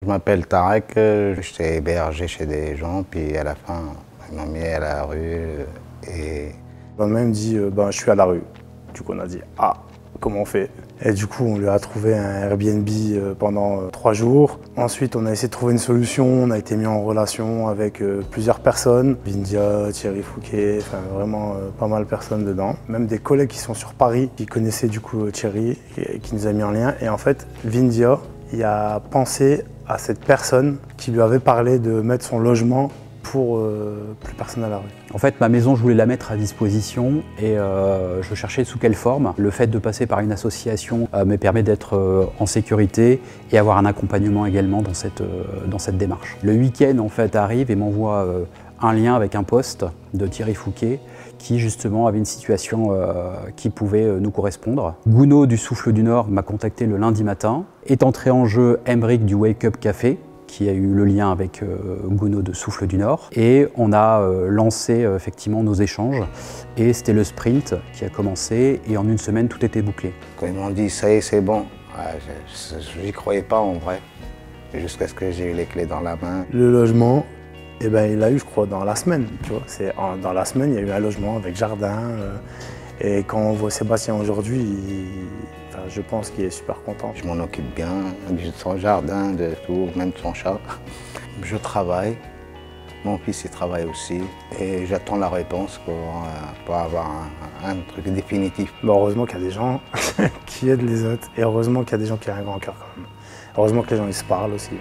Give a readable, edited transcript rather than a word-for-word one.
Je m'appelle Tarek, j'étais hébergé chez des gens, puis à la fin, ils m'ont mis à la rue. Et... On m'a même dit je suis à la rue. Du coup, on a dit ah, comment on fait? Et du coup, on lui a trouvé un Airbnb pendant 3 jours. Ensuite, on a essayé de trouver une solution. On a été mis en relation avec plusieurs personnes. Vindia, Thierry Fouquet, enfin vraiment pas mal de personnes dedans. Même des collègues qui sont sur Paris, qui connaissaient du coup Thierry et qui nous a mis en lien. Et en fait, Vindia, il a pensé à cette personne qui lui avait parlé de mettre son logement pour plus personne à la rue. En fait, ma maison, je voulais la mettre à disposition et je cherchais sous quelle forme. Le fait de passer par une association me permet d'être en sécurité et avoir un accompagnement également dans cette démarche. Le week-end en fait arrive et m'envoie un lien avec un post de Thierry Fouquet qui justement avait une situation qui pouvait nous correspondre. Gounod du Souffle du Nord m'a contacté le lundi matin. Est entré en jeu Emric du Wake Up Café, qui a eu le lien avec Gounod de Souffle du Nord. Et on a lancé effectivement nos échanges. Et c'était le sprint qui a commencé et en une semaine, tout était bouclé. Quand ils m'ont dit ça y est, c'est bon, je n'y croyais pas en vrai. Jusqu'à ce que j'ai eu les clés dans la main. Le logement, il l'a eu je crois dans la semaine. Tu vois. Dans la semaine, il y a eu un logement avec jardin. Et quand on voit Sébastien aujourd'hui, je pense qu'il est super content. Je m'en occupe bien, de son jardin, de tout, même de son chat. Je travaille, mon fils il travaille aussi et j'attends la réponse pour avoir un truc définitif. Heureusement qu'il y a des gens qui aident les autres et heureusement qu'il y a des gens qui ont un grand cœur quand même. Heureusement que les gens ils se parlent aussi.